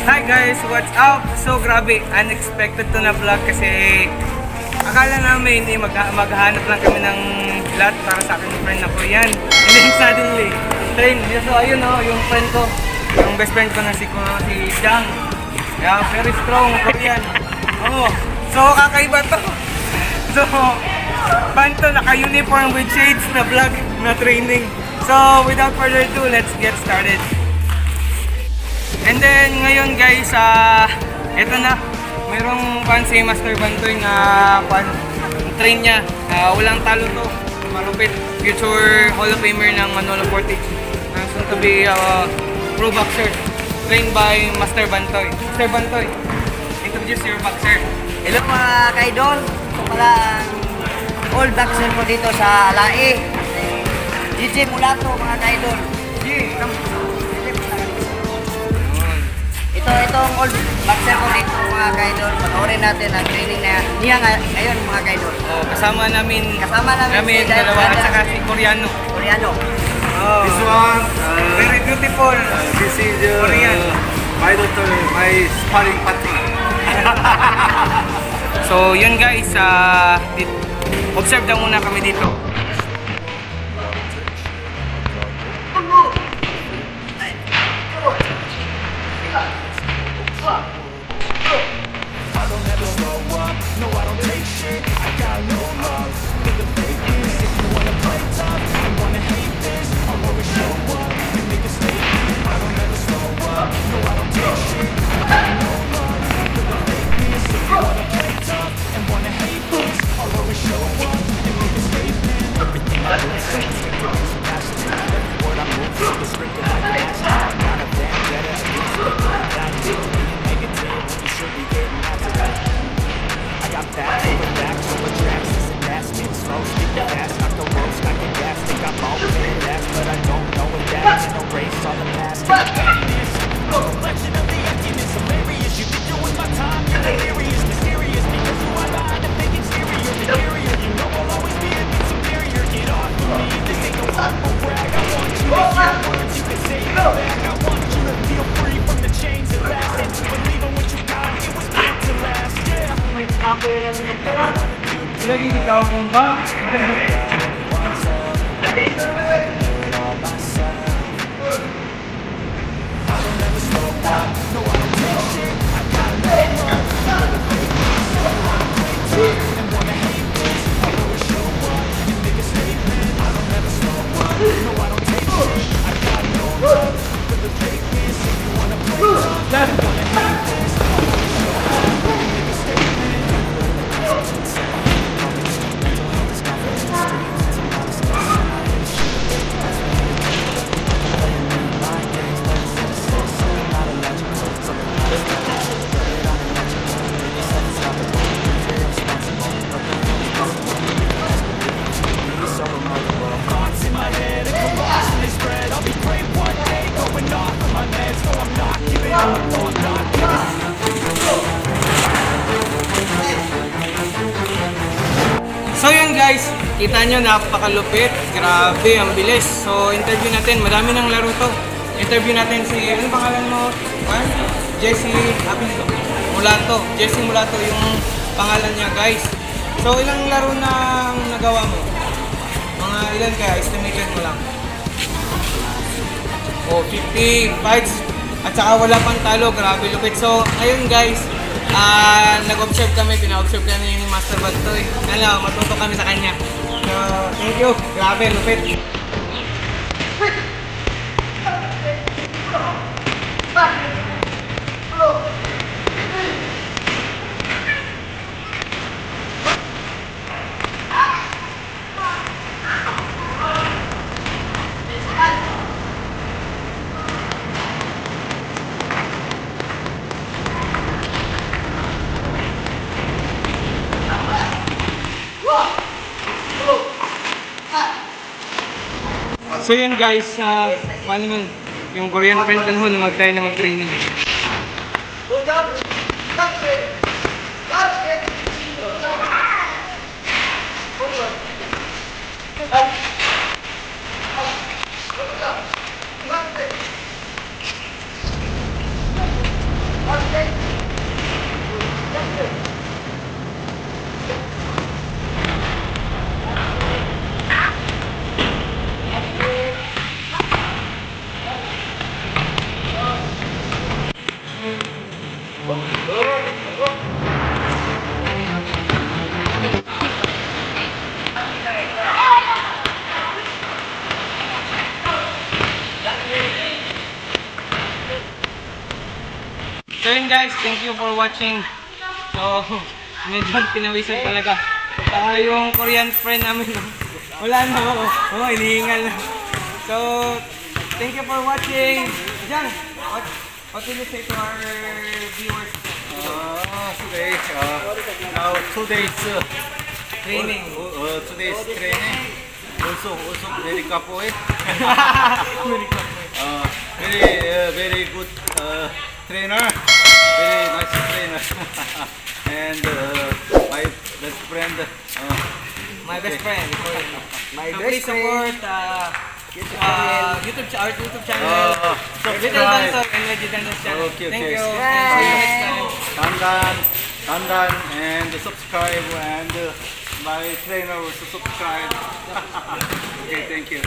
Hi guys, what's up? So grabe, unexpected to na vlog kasi akala namin maghahanap lang kami ng lot para sa akin ng friend na Korean. And then suddenly, train. So ayun yung friend ko, yung best friend ko na si Jang. Yeah, very strong Korean. Oh, so kakaiba to. So, banto, naka-uniform with shades na vlog na training. So without further ado, let's get started. And then ngayon guys, eto na, mayroong si Master Bantoy na train niya. Walang talo to, malupit. Future Hall of Famer ng Manolo Fortich. Soon to be pro boxer. Trained by Master Bantoy. Master Bantoy, introduce your boxer. Hello mga ka-idol. Ito pala ang old boxer ko dito sa Alae. DJ Mulato mga ka-idol. Itong old boxer ko dito mga ka-idol. Panoorin natin ang training na niya ngayon mga ka-idol. Kasama namin si dalawa at saka si Koreano. This one, Very beautiful. this is Korean. my daughter, my sparring partner. So yun guys, observe lang muna kami dito. Lagi ikaw kung ba? So yun guys, kita nyo napakalupit, grabe, ang bilis. So interview natin, madami ng laro to. Interview natin si, ano pangalan mo? Jesse Mulato. Jesse Mulato yung pangalan niya guys. So ilang laro na nagawa mo? Mga ilan kaya, estimated mo lang? 50 fights at saka wala pang talo, grabe lupit. So ayun guys, nag-observe kami, pina-observe kami ni Master Bantoy. Matuto kami sa kanya. So, thank you. Grabe, lupit. So yun guys, paano man, yung Korean friend ko na mag-try na mag-training. So yun guys, thank you for watching. So, medyo pinawisan talaga. Saka yung Korean friend namin, wala na ako. Oo, hinihingal na. So, thank you for watching. Jan, what will you say to our viewers? Today, now 2 days Training. today's training. Also very capoeira. Very good trainer. Very nice trainer. And my best friend. My best friend. My So best please support YouTube channel. Little Subscribe. Dansol and Reggie Dansol channel. Okay, Thank okay. you. And see you next time. Dandan and subscribe and my trainer also subscribe. Okay, thank you.